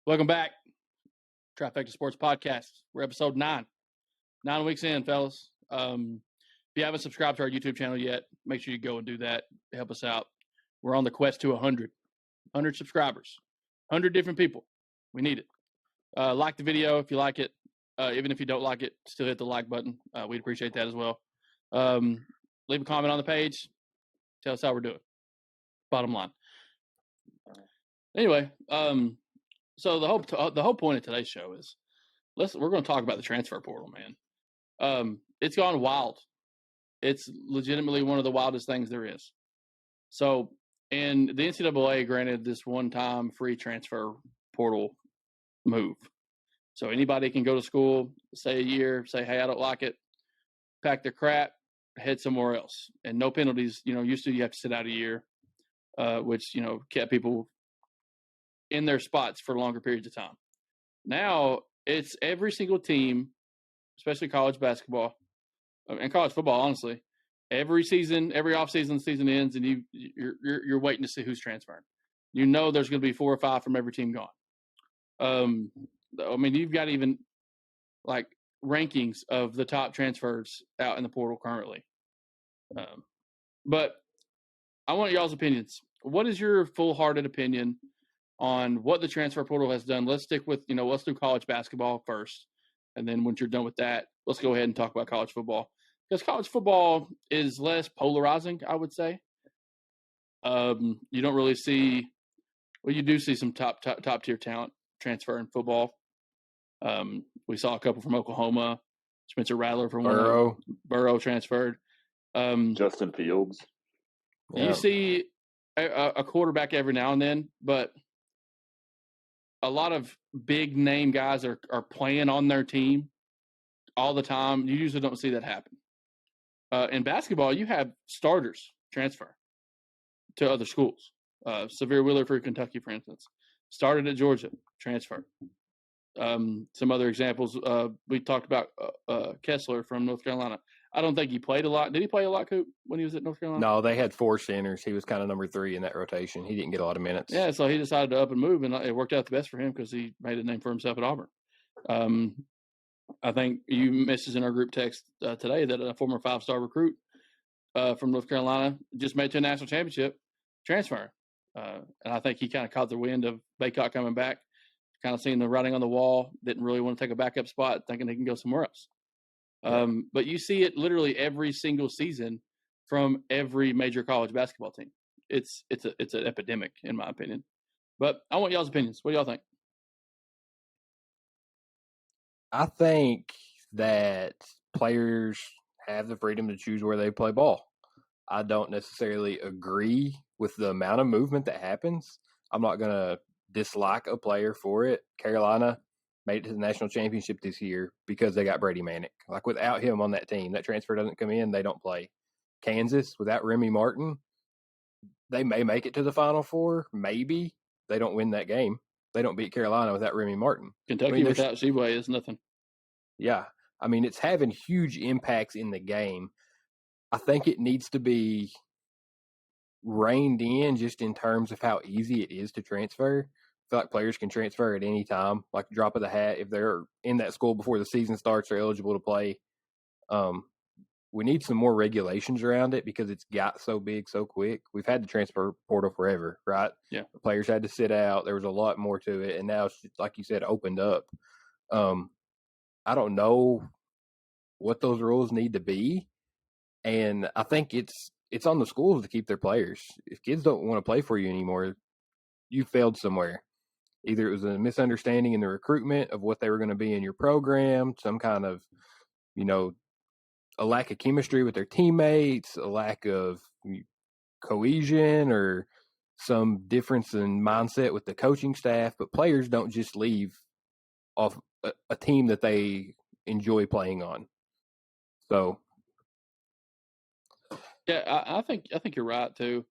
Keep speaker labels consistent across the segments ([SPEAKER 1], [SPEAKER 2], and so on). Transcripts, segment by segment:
[SPEAKER 1] Welcome back. Trifecta Sports Podcast. We're episode 9. 9 weeks in, fellas. If you haven't subscribed to our YouTube channel yet, make sure you go and do that. Help us out. We're on the quest to 100 subscribers. 100 different people. We need it. Like the video if you like it. Even if you don't like it, still hit the like button. We'd appreciate that as well. Leave a comment on the page. Tell us how we're doing. Bottom line. Anyway, so the whole point of today's show is we're going to talk about the transfer portal, man. It's gone wild. It's legitimately one of the wildest things there is. So, and the NCAA granted this one-time free transfer portal move. So anybody can go to school, say a year, say, hey, I don't like it, pack their crap, head somewhere else. And no penalties. Used to you have to sit out a year, which, kept people in their spots for longer periods of time. Now it's every single team, especially college basketball and college football, honestly. Every season, every offseason, the season ends, and you're waiting to see who's transferring. There's going to be 4 or 5 from every team gone. You've got even like rankings of the top transfers out in the portal currently. But I want y'all's opinions. What is your full-hearted opinion on what the transfer portal has done? Let's stick with, let's do college basketball first. And then once you're done with that, let's go ahead and talk about college football. Because college football is less polarizing, I would say. You don't really see – you do see some top-tier talent transfer in football. We saw a couple from Oklahoma. Spencer Rattler from Burrow transferred.
[SPEAKER 2] Justin Fields.
[SPEAKER 1] You see a quarterback every now and then, but a lot of big-name guys are playing on their team all the time. You usually don't see that happen. In basketball, you have starters transfer to other schools. Severe Wheeler for Kentucky, for instance, started at Georgia, transfer. Some other examples, we talked about Kessler from North Carolina. I don't think he played a lot. Did he play a lot, Coop, when he was at North Carolina?
[SPEAKER 3] No, they had 4 centers. He was kind of number 3 in that rotation. He didn't get a lot of minutes.
[SPEAKER 1] Yeah, so he decided to up and move, and it worked out the best for him because he made a name for himself at Auburn. I think you messaged in our group text today that a former 5-star recruit from North Carolina just made to a national championship transfer. And I think he kind of caught the wind of Baycott coming back, kind of seeing the writing on the wall, didn't really want to take a backup spot, thinking he can go somewhere else. But you see it literally every single season from every major college basketball team. It's an epidemic, in my opinion. But I want y'all's opinions. What do y'all think?
[SPEAKER 3] I think that players have the freedom to choose where they play ball. I don't necessarily agree with the amount of movement that happens. I'm not going to dislike a player for it. Carolina made it to the national championship this year because they got Brady Manick. Like, without him on that team, that transfer doesn't come in, they don't play. Kansas, without Remy Martin, they may make it to the Final Four. Maybe. They don't win that game. They don't beat Carolina without Remy Martin.
[SPEAKER 1] Kentucky without Sheboy is nothing.
[SPEAKER 3] Yeah. It's having huge impacts in the game. I think it needs to be reined in just in terms of how easy it is to transfer. I feel like players can transfer at any time, like drop of the hat. If they're in that school before the season starts, they're eligible to play. We need some more regulations around it because it's got so big so quick. We've had the transfer portal forever, right?
[SPEAKER 1] Yeah.
[SPEAKER 3] The players had to sit out. There was a lot more to it, and now it's just, like you said, opened up. I don't know what those rules need to be, and I think it's on the schools to keep their players. If kids don't want to play for you anymore, you failed somewhere. Either it was a misunderstanding in the recruitment of what they were going to be in your program, some kind of, a lack of chemistry with their teammates, a lack of cohesion, or some difference in mindset with the coaching staff. But players don't just leave off a team that they enjoy playing on. So,
[SPEAKER 1] yeah, I think you're right too.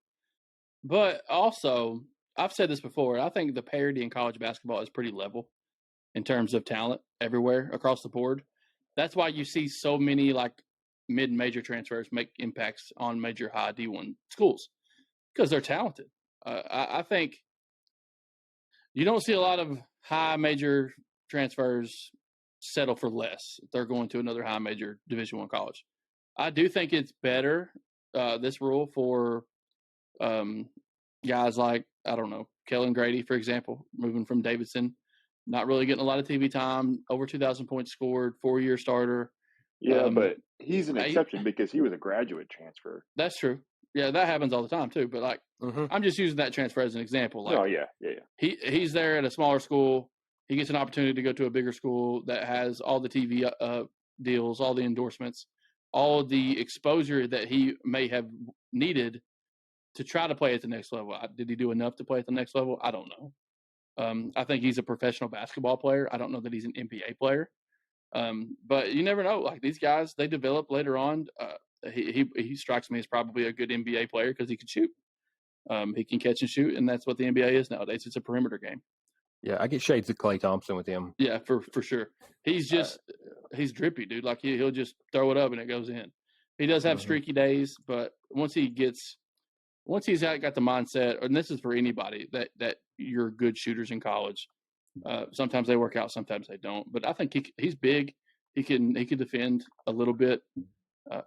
[SPEAKER 1] But also, I've said this before. I think the parity in college basketball is pretty level in terms of talent everywhere across the board. That's why you see so many mid-major transfers make impacts on major high D1 schools because they're talented. I think you don't see a lot of high major transfers settle for less if they're going to another high major Division I college. I do think it's better, this rule, for guys like, I don't know, Kellen Grady, for example, moving from Davidson, not really getting a lot of TV time, over 2,000 points scored, 4-year starter.
[SPEAKER 2] Yeah, but he's an exception because he was a graduate transfer.
[SPEAKER 1] That's true. Yeah, that happens all the time too. But like, I'm just using that transfer as an example. Like,
[SPEAKER 2] oh yeah.
[SPEAKER 1] He's there at a smaller school. He gets an opportunity to go to a bigger school that has all the TV deals, all the endorsements, all the exposure that he may have needed to try to play at the next level. Did he do enough to play at the next level? I don't know. I think he's a professional basketball player. I don't know that he's an NBA player. But you never know. Like, these guys, they develop later on. He strikes me as probably a good NBA player because he can shoot. He can catch and shoot, and that's what the NBA is nowadays. It's a perimeter game.
[SPEAKER 3] Yeah, I get shades of Klay Thompson with him.
[SPEAKER 1] Yeah, for sure. He's just he's drippy, dude. Like, he'll just throw it up and it goes in. He does have streaky days, but once he's got the mindset, and this is for anybody that you're good shooters in college. Sometimes they work out, sometimes they don't. But I think he's big. He can defend a little bit.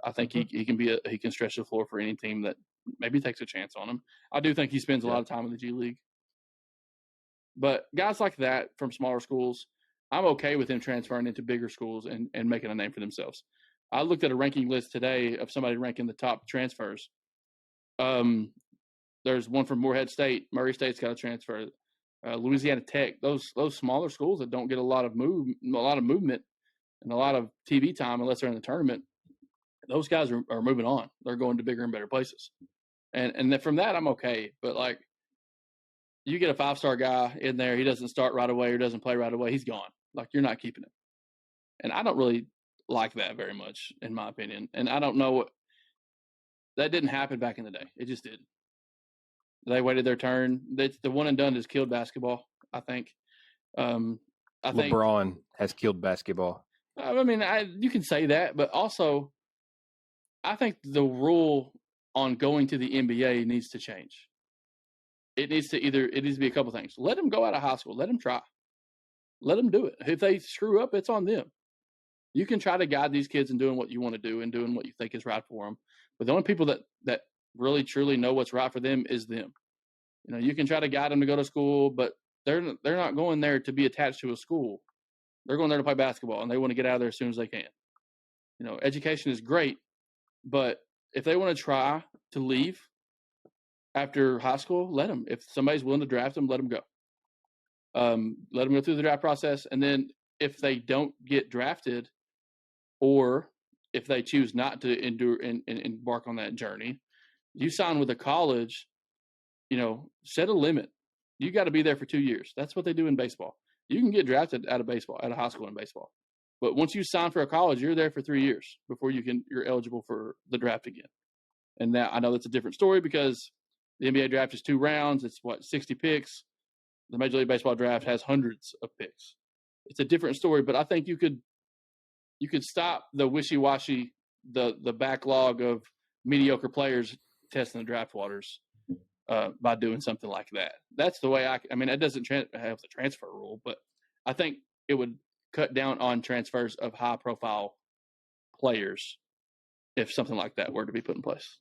[SPEAKER 1] I think he can stretch the floor for any team that maybe takes a chance on him. I do think he spends a lot of time in the G League. But guys like that from smaller schools, I'm okay with them transferring into bigger schools and making a name for themselves. I looked at a ranking list today of somebody ranking the top transfers. There's one from Morehead State. Murray State's got a transfer. Louisiana Tech. Those smaller schools that don't get a lot of movement and a lot of TV time unless they're in the tournament. Those guys are moving on. They're going to bigger and better places. And then from that, I'm okay. But, like, you get a 5-star guy in there, he doesn't start right away or doesn't play right away, he's gone. Like, you're not keeping him. And I don't really like that very much, in my opinion. And I don't know that didn't happen back in the day. It just didn't. They waited their turn. The one and done has killed basketball, I think.
[SPEAKER 3] LeBron has killed basketball.
[SPEAKER 1] I mean, you can say that, but also I think the rule on going to the NBA needs to change. It needs to be a couple things. Let them go out of high school. Let them try. Let them do it. If they screw up, it's on them. You can try to guide these kids in doing what you want to do and doing what you think is right for them. But the only people that really truly know what's right for them is them. You know, you can try to guide them to go to school, but they're not going there to be attached to a school. They're going there to play basketball, and they want to get out of there as soon as they can. You know, education is great, but if they want to try to leave after high school, let them. If somebody's willing to draft them, let them go. Let them go through the draft process, and then if they don't get drafted, or if they choose not to endure and embark on that journey, you sign with a college. You know, set a limit. You got to be there for 2 years. That's what they do in baseball. You can get drafted out of high school in baseball, but once you sign for a college, you're there for 3 years before you're eligible for the draft again. And now I know that's a different story because the NBA draft is 2 rounds. It's 60 picks. The Major League Baseball draft has hundreds of picks. It's a different story, but I think you could stop the wishy-washy, the backlog of mediocre players testing the draft waters by doing something like that. That's the way I mean, that doesn't have the transfer rule, but I think it would cut down on transfers of high-profile players if something like that were to be put in place.